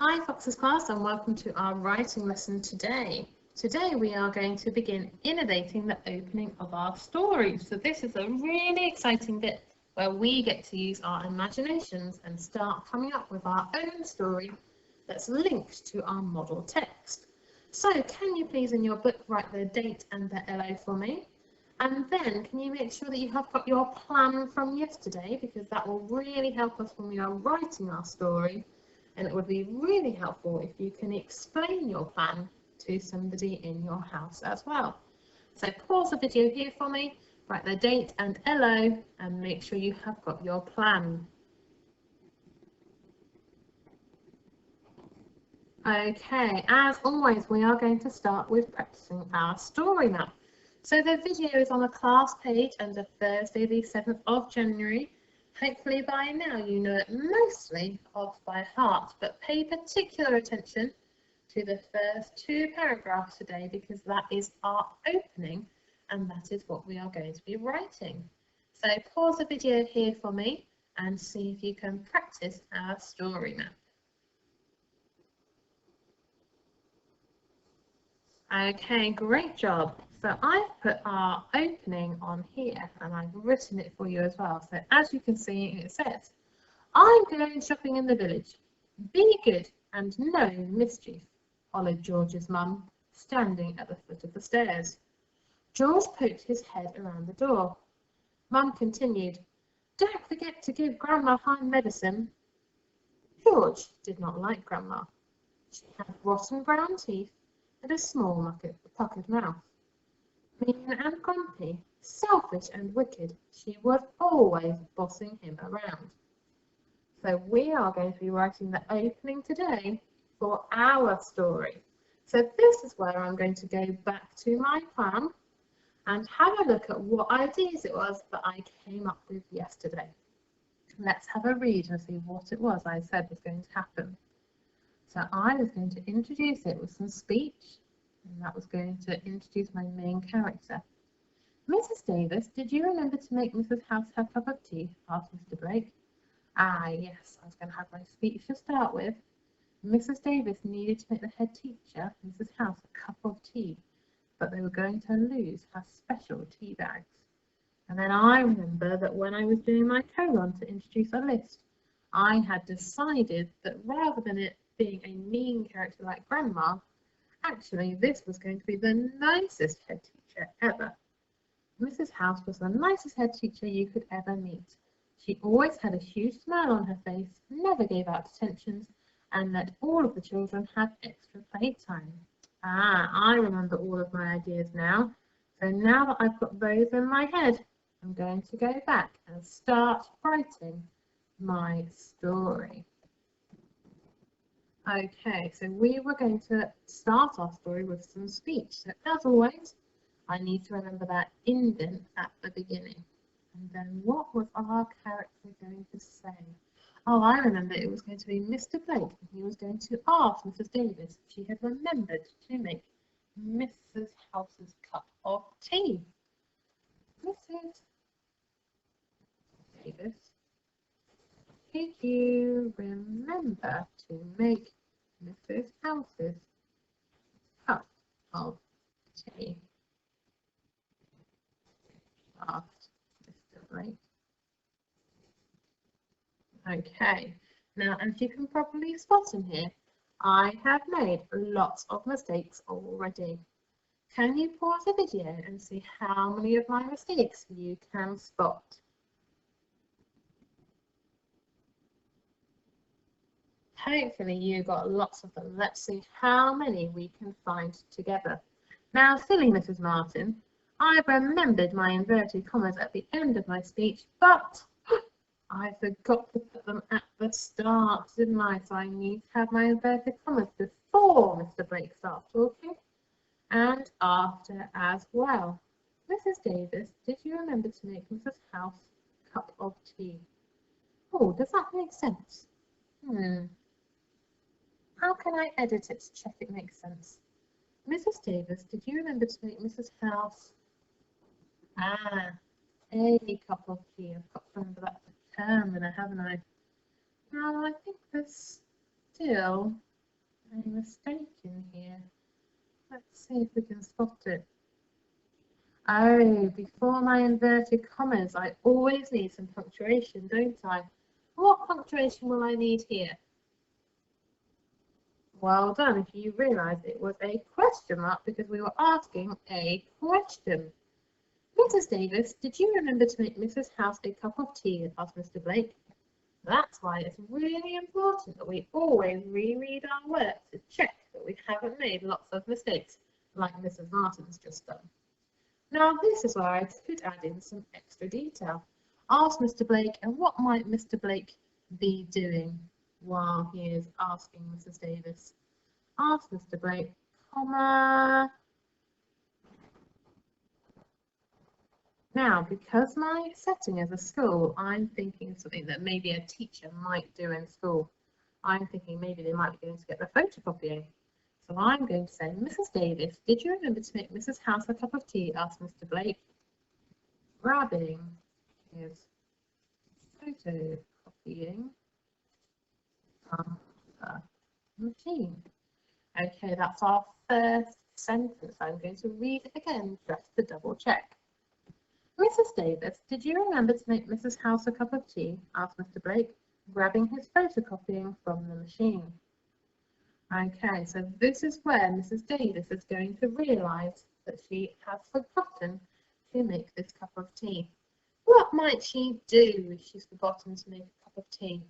Hi Fox's class and welcome to our writing lesson today. Today we are going to begin innovating the opening of our story. So this is a really exciting bit where we get to use our imaginations and start coming up with our own story that's linked to our model text. So can you please in your book write the date and the LO for me? And then can you make sure that you have got your plan from yesterday, because that will really help us when we are writing our story. And it would be really helpful if you can explain your plan to somebody in your house as well. So pause the video here for me, write the date and LO, and make sure you have got your plan. Okay, as always, we are going to start with practicing our story now. So the video is on the class page under Thursday the 7th of January. Hopefully by now you know it mostly off by heart, but pay particular attention to the first two paragraphs today because that is our opening and that is what we are going to be writing. So pause the video here for me and see if you can practice our story map. Okay, great job. So I've put our opening on here and I've written it for you as well. So as you can see, it says, I'm going shopping in the village. Be good and no mischief, hollered George's mum, standing at the foot of the stairs. George poked his head around the door. Mum continued, don't forget to give Grandma hind medicine. George did not like Grandma. She had rotten brown teeth and a small puckered mouth. Mean and grumpy, selfish and wicked, she was always bossing him around. So we are going to be writing the opening today for our story. So this is where I'm going to go back to my plan and have a look at what ideas it was that I came up with yesterday. Let's have a read and see what it was I said was going to happen. So I was going to introduce it with some speech, and that was going to introduce my main character. Mrs. Davis, did you remember to make Mrs. House her cup of tea? Asked Mr. Blake. Ah, yes, I was going to have my speech to start with. Mrs. Davis needed to make the head teacher, Mrs. House, a cup of tea, but they were going to lose her special tea bags. And then I remember that when I was doing my colon to introduce a list, I had decided that rather than it being a mean character like Grandma, actually this was going to be the nicest head teacher ever. Mrs. House was the nicest head teacher you could ever meet. She always had a huge smile on her face, never gave out detentions, and let all of the children have extra playtime. Ah, I remember all of my ideas now. So now that I've got those in my head, I'm going to go back and start writing my story. Okay, so we were going to start our story with some speech. So as always, I need to remember that indent at the beginning. And then what was our character going to say? Oh, I remember it was going to be Mr. Blake, and he was going to ask Mrs. Davis if she had remembered to make Mrs. House's cup of tea. Mrs. Davis, did you remember to make Mrs. House's cup of tea? Asked Mr. Blake. Okay, now as you can probably spot in here, I have made lots of mistakes already. Can you pause the video and see how many of my mistakes you can spot? Hopefully you got lots of them. Let's see how many we can find together. Now, silly Mrs. Martin, I've remembered my inverted commas at the end of my speech, but I forgot to put them at the start, didn't I? So I need to have my inverted commas before Mr. Blake starts talking and after as well. Mrs. Davis, did you remember to make Mrs. House a cup of tea? Oh, does that make sense? How can I edit it to check it makes sense? Mrs. Davis, did you remember to make Mrs. House a cup of tea? I've got to remember that term, haven't I? Now I think there's still a mistake in here. Let's see if we can spot it. Oh, before my inverted commas, I always need some punctuation, don't I? What punctuation will I need here? Well done, if you realise it was a question mark because we were asking a question. Mrs. Davis, did you remember to make Mrs. House a cup of tea? Asked Mr. Blake. That's why it's really important that we always reread our work to check that we haven't made lots of mistakes, like Mrs. Martin's just done. Now, this is where I could add in some extra detail. Ask Mr. Blake, and what might Mr. Blake be doing while he is asking Mrs. Davis? Ask Mr. Blake, comma. Now, because my setting is a school, I'm thinking of something that maybe a teacher might do in school. I'm thinking maybe they might be going to get the photocopying. So I'm going to say, Mrs. Davis, did you remember to make Mrs. House a cup of tea? Asked Mr. Blake, grabbing his photocopying from the machine. Okay, that's our first sentence. I'm going to read it again just to double check. Mrs. Davis, did you remember to make Mrs. House a cup of tea? Asked Mr. Blake, grabbing his photocopying from the machine. Okay, so this is where Mrs. Davis is going to realise that she has forgotten to make this cup of tea. What might she do if she's forgotten to make a cup of tea?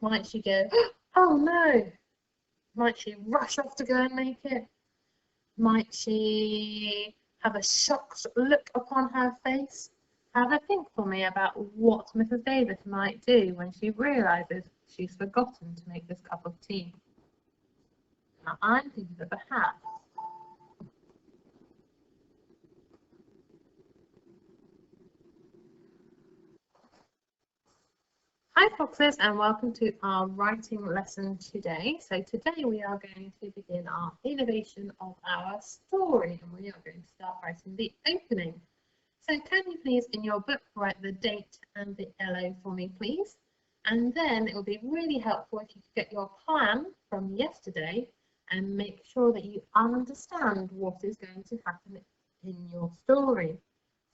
Might she go, oh no? Might she rush off to go and make it? Might she have a shocked look upon her face? Have a think for me about what Mrs. Davis might do when she realises she's forgotten to make this cup of tea. Now, I'm thinking that perhaps Hi Foxes, and welcome to our writing lesson today. So today we are going to begin our innovation of our story, and we are going to start writing the opening. So can you please in your book write the date and the LO for me, please? And then it will be really helpful if you could get your plan from yesterday and make sure that you understand what is going to happen in your story.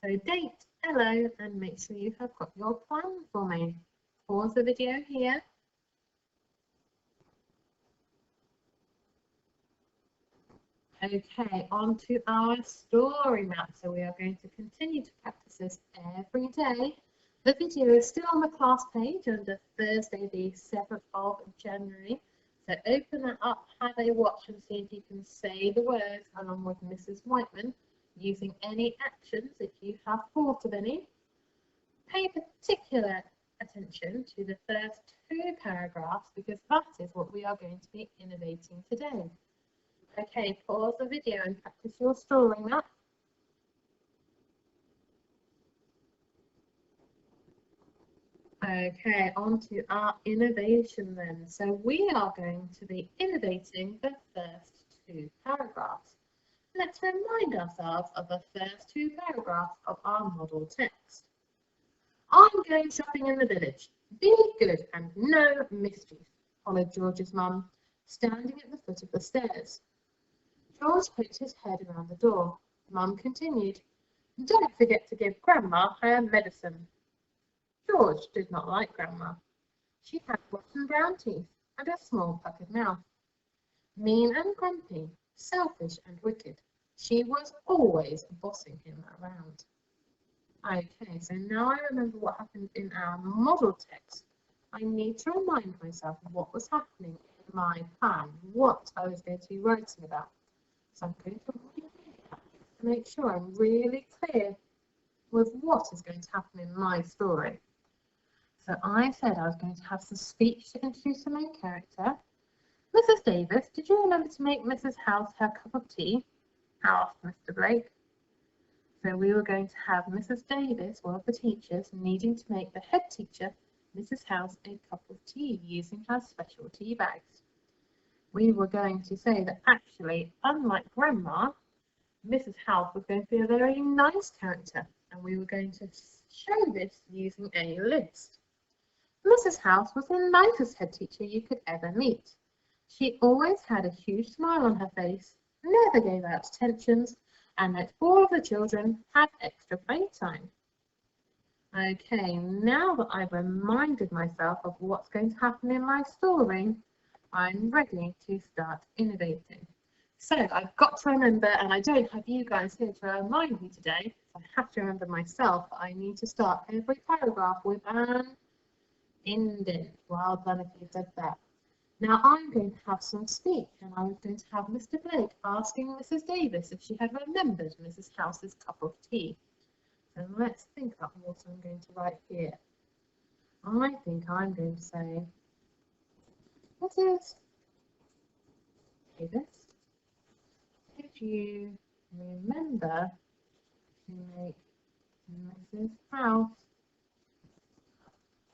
So date, LO, and make sure you have got your plan for me. Pause the video here. Okay, on to our story map. So we are going to continue to practice this every day. The video is still on the class page under Thursday, the 7th of January. So open that up, have a watch and see if you can say the words along with Mrs. Whiteman using any actions if you have thought of any. Pay particular attention to the first 2 paragraphs because that is what we are going to be innovating today. Okay, pause the video and practice your story map. Okay, on to our innovation then. So we are going to be innovating the first 2 paragraphs. Let's remind ourselves of the first 2 paragraphs of our model text. I'm going shopping in the village. Be good and no mischief, followed George's mum, standing at the foot of the stairs. George poked his head around the door. Mum continued, don't forget to give Grandma her medicine. George did not like Grandma. She had rotten brown teeth and a small puckered mouth. Mean and grumpy, selfish and wicked, she was always bossing him around. Okay, so now I remember what happened in our model text. I need to remind myself of what was happening in my plan, what I was going to be writing about. So I'm going to read that to make sure I'm really clear with what is going to happen in my story. So I said I was going to have some speech to introduce the main character. Mrs. Davis, did you remember to make Mrs. House her cup of tea? Asked Mr. Blake. So we were going to have Mrs. Davis, one of the teachers, needing to make the head teacher, Mrs. House, a cup of tea using her special tea bags. We were going to say that actually, unlike Grandma, Mrs. House was going to be a very nice character, and we were going to show this using a list. Mrs. House was the nicest head teacher you could ever meet. She always had a huge smile on her face, never gave out attentions, and let all of the children have extra playtime. Okay, now that I've reminded myself of what's going to happen in my story, I'm ready to start innovating. So I've got to remember, and I don't have you guys here to remind me today, I have to remember myself, I need to start every paragraph with an indent. Well done if you said that. Now I'm going to have some speech, and I'm going to have Mr. Blake asking Mrs. Davis if she had remembered Mrs. House's cup of tea. So let's think about what I'm going to write here. I think I'm going to say, Mrs. Davis, did you remember to make Mrs. House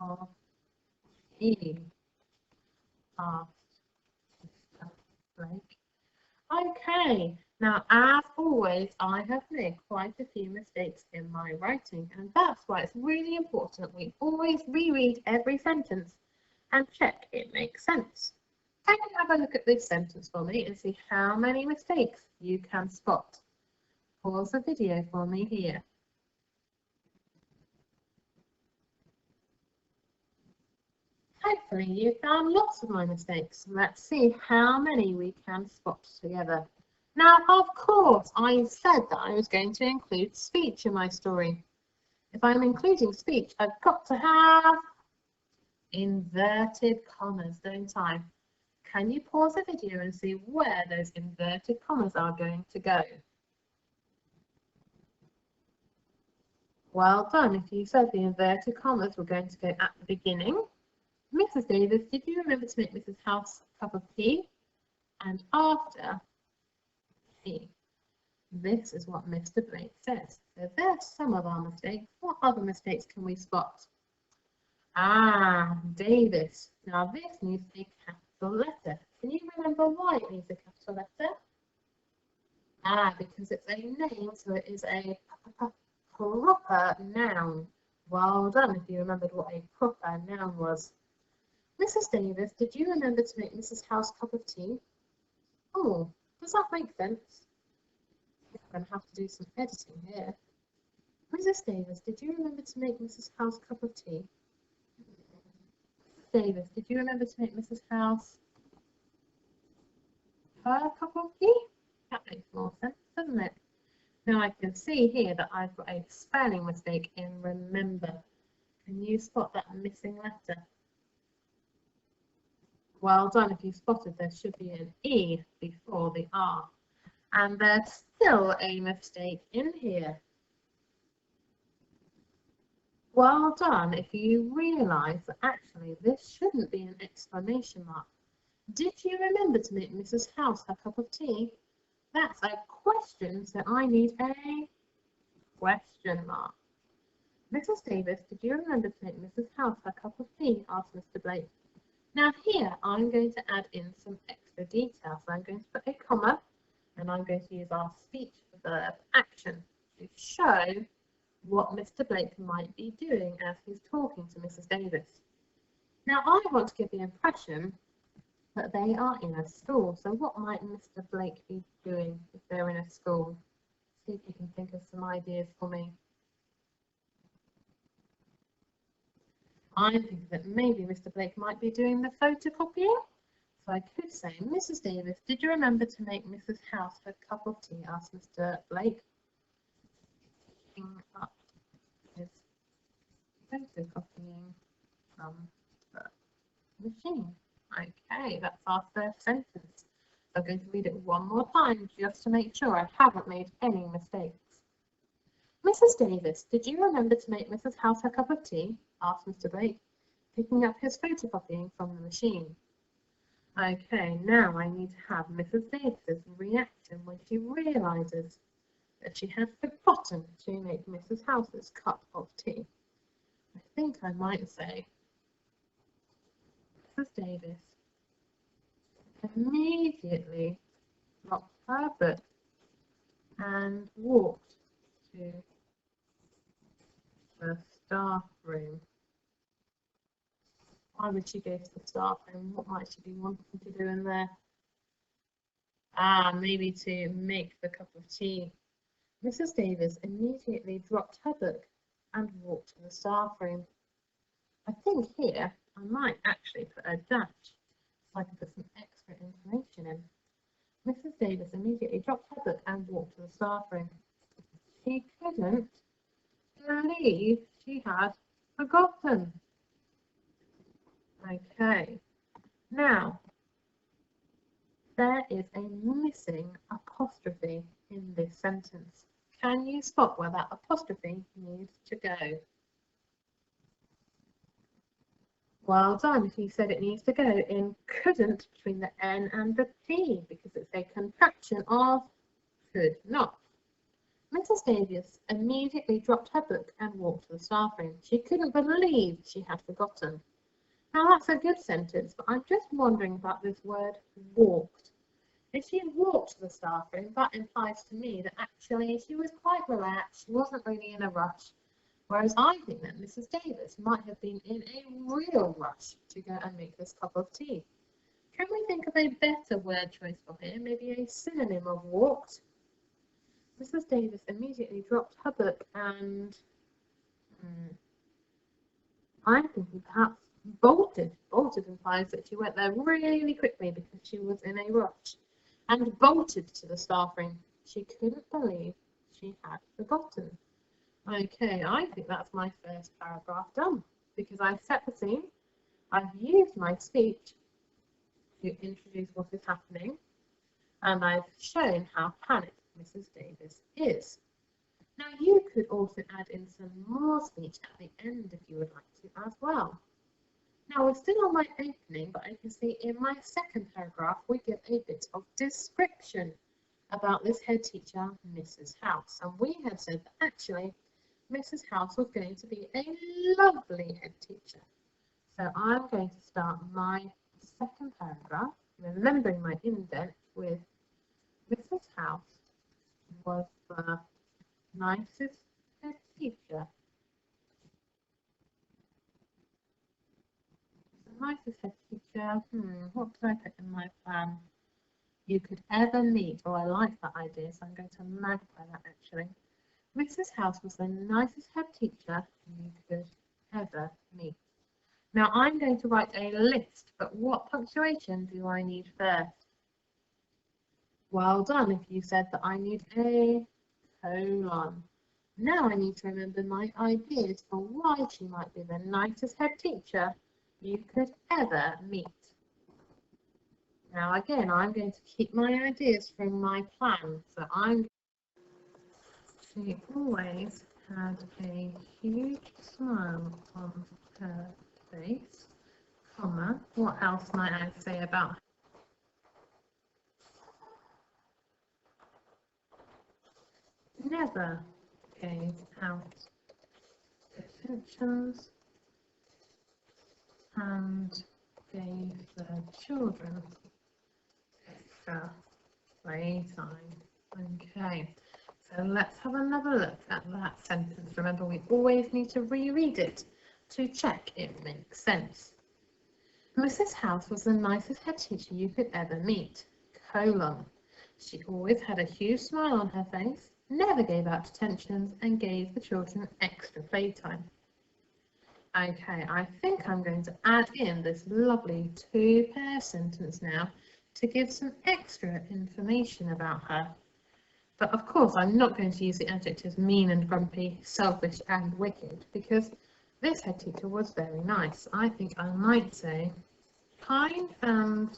of tea? Asked Mr. Blake. Okay, now as always, I have made quite a few mistakes in my writing, and that's why it's really important we always reread every sentence and check it makes sense. Can you have a look at this sentence for me and see how many mistakes you can spot? Pause the video for me here. Hopefully you found lots of my mistakes. Let's see how many we can spot together. Now, of course, I said that I was going to include speech in my story. If I'm including speech, I've got to have inverted commas, don't I? Can you pause the video and see where those inverted commas are going to go? Well done. If you said the inverted commas were going to go at the beginning. Mrs. Davis, did you remember to make Mrs. House a cup of tea? And after tea. This is what Mr. Blake says. So there's some of our mistakes. What other mistakes can we spot? Ah, Davis. Now this needs a capital letter. Can you remember why it needs a capital letter? Ah, because it's a name, so it is a proper noun. Well done if you remembered what a proper noun was. Mrs. Davis, did you remember to make Mrs. House a cup of tea? Oh, does that make sense? I'm going to have to do some editing here. Mrs. Davis, did you remember to make Mrs. House a cup of tea? Mrs. Davis, did you remember to make Mrs. House her cup of tea? That makes more sense, doesn't it? Now I can see here that I've got a spelling mistake in remember. Can you spot that missing letter? Well done if you spotted there should be an E before the R. And there's still a mistake in here. Well done if you realise that actually this shouldn't be an exclamation mark. Did you remember to make Mrs. House her cup of tea? That's a question, so I need a question mark. Mrs. Davis, did you remember to make Mrs. House her cup of tea? Asked Mr. Blake. Now here I'm going to add in some extra details. So I'm going to put a comma and I'm going to use our speech verb action to show what Mr. Blake might be doing as he's talking to Mrs. Davis. Now I want to give the impression that they are in a school. So what might Mr. Blake be doing if they're in a school? See if you can think of some ideas for me. I think that maybe Mr. Blake might be doing the photocopying. So I could say, Mrs. Davis, did you remember to make Mrs. House her cup of tea? Asked Mr. Blake. Picking up his photocopying from the machine. Okay, that's our first sentence. I'm going to read it one more time just to make sure I haven't made any mistakes. Mrs. Davis, did you remember to make Mrs. House her cup of tea? Asked Mr. Blake, picking up his photocopying from the machine. Okay, now I need to have Mrs. Davis's reaction when she realises that she has forgotten to make Mrs. House's cup of tea. I think I might say, Mrs. Davis immediately dropped her book and walked to the staff room. Why would she go to the staff room? What might she be wanting to do in there? Ah, maybe to make the cup of tea. Mrs. Davis immediately dropped her book and walked to the staff room. I think here I might actually put a dash so I can put some extra information in. Mrs. Davis immediately dropped her book and walked to the staff room. She couldn't believe she had forgotten. Okay, now there is a missing apostrophe in this sentence. Can you spot where that apostrophe needs to go? Well done. If you said it needs to go in couldn't between the N and the T because it's a contraction of could not. Mrs. Davis immediately dropped her book and walked to the staff room. She couldn't believe she had forgotten. Now that's a good sentence, but I'm just wondering about this word walked. If she walked to the staff room, that implies to me that actually she was quite relaxed, she wasn't really in a rush. Whereas I think that Mrs. Davis might have been in a real rush to go and make this cup of tea. Can we think of a better word choice for here? Maybe a synonym of walked? Mrs. Davis immediately dropped her book and I'm thinking perhaps bolted. Bolted implies that she went there really quickly because she was in a rush and bolted to the staff room. She couldn't believe she had forgotten. Okay, I think that's my first paragraph done because I've set the scene, I've used my speech to introduce what is happening, and I've shown how panicked Mrs. Davis is. Now you could also add in some more speech at the end if you would like to as well. Now we're still on my opening, but I can see in my second paragraph we give a bit of description about this head teacher, Mrs. House, and we had said that actually Mrs. House was going to be a lovely head teacher. So I'm going to start my second paragraph, remembering my indent with Mrs. House was the nicest head teacher. The nicest head teacher, what did I put in my plan? You could ever meet. Oh, I like that idea, so I'm going to magnify that actually. Mrs. House was the nicest head teacher you could ever meet. Now I'm going to write a list, but what punctuation do I need first? Well done if you said that I need a colon. Now I need to remember my ideas for why she might be the nicest head teacher you could ever meet. Now again, I'm going to keep my ideas from my plan, so she always had a huge smile on her face, comma, what else might I say about her? Never gave out attentions and gave the children extra playtime. Okay, so let's have another look at that sentence. Remember, we always need to reread it to check it makes sense. Mrs. House was the nicest head teacher you could ever meet, colon. She always had a huge smile on her face, never gave out attentions, and gave the children extra playtime. Okay, I think I'm going to add in this lovely two-pair sentence now to give some extra information about her. But of course, I'm not going to use the adjectives mean and grumpy, selfish and wicked, because this head teacher was very nice. I think I might say kind and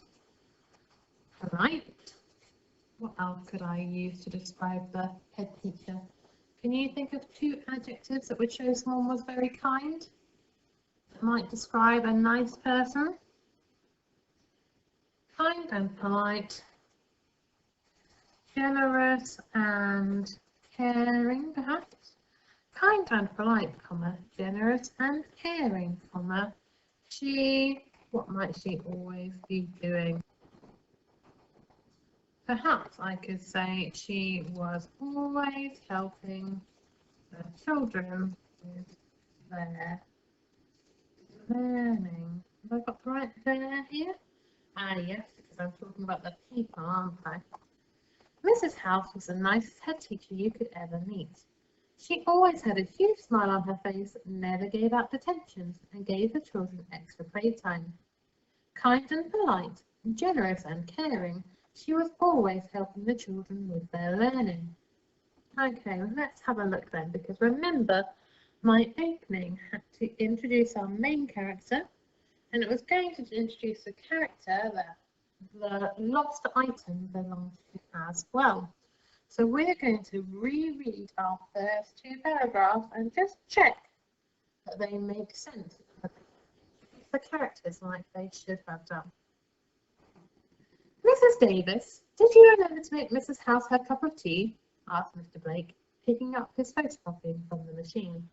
polite. What else could I use to describe the head teacher? Can you think of two adjectives that would show someone was very kind? That might describe a nice person? Kind and polite. Generous and caring, perhaps. Kind and polite, comma, generous and caring, comma. She, what might she always be doing? Perhaps I could say she was always helping the children with their learning. Have I got the right there here? Ah, yes, because I'm talking about the people, aren't I? Mrs. House was the nicest head teacher you could ever meet. She always had a huge smile on her face, never gave out detentions, and gave the children extra playtime. Kind and polite, generous and caring, she was always helping the children with their learning. Okay, let's have a look then, because remember, my opening had to introduce our main character, and it was going to introduce the character that the lost item belongs to as well. So we're going to reread our first two paragraphs and just check that they make sense, that they introduce the characters like they should have done. Mrs. Davis, did you remember to make Mrs. House her cup of tea? Asked Mr. Blake, picking up his photocopying from the machine.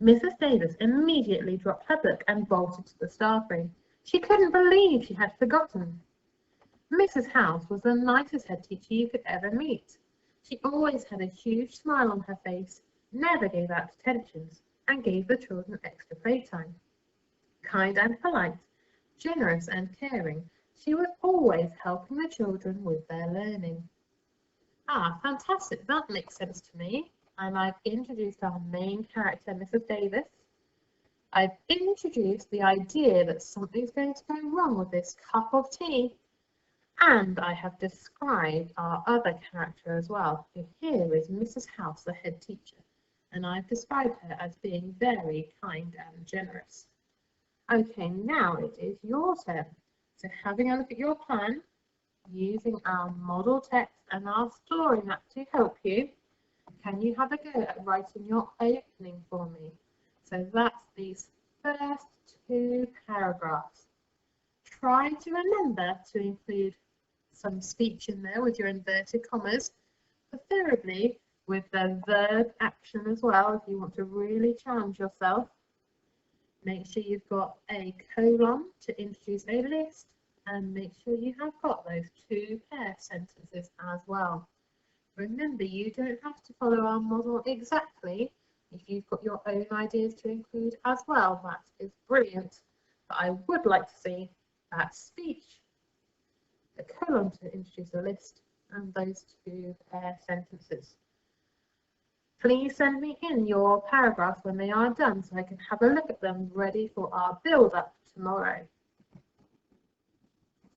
Mrs. Davis immediately dropped her book and bolted to the staff room. She couldn't believe she had forgotten. Mrs. House was the nicest head teacher you could ever meet. She always had a huge smile on her face, never gave out detentions, and gave the children extra playtime. Kind and polite, generous and caring, she was always helping the children with their learning. Ah, fantastic, that makes sense to me. And I've introduced our main character, Mrs. Davis. I've introduced the idea that something's going to go wrong with this cup of tea. And I have described our other character as well, who here is Mrs. House, the head teacher. And I've described her as being very kind and generous. Okay, now it is your turn. So having a look at your plan, using our model text and our story map to help you, can you have a go at writing your opening for me? So that's these first two paragraphs. Try to remember to include some speech in there with your inverted commas, preferably with the verb action as well if you want to really challenge yourself. Make sure you've got a colon to introduce a list, and make sure you have got those two pair sentences as well. Remember, you don't have to follow our model exactly. If you've got your own ideas to include as well, that is brilliant. But I would like to see that speech, the colon to introduce a list, and those two pair sentences. Please send me in your paragraphs when they are done so I can have a look at them ready for our build-up tomorrow.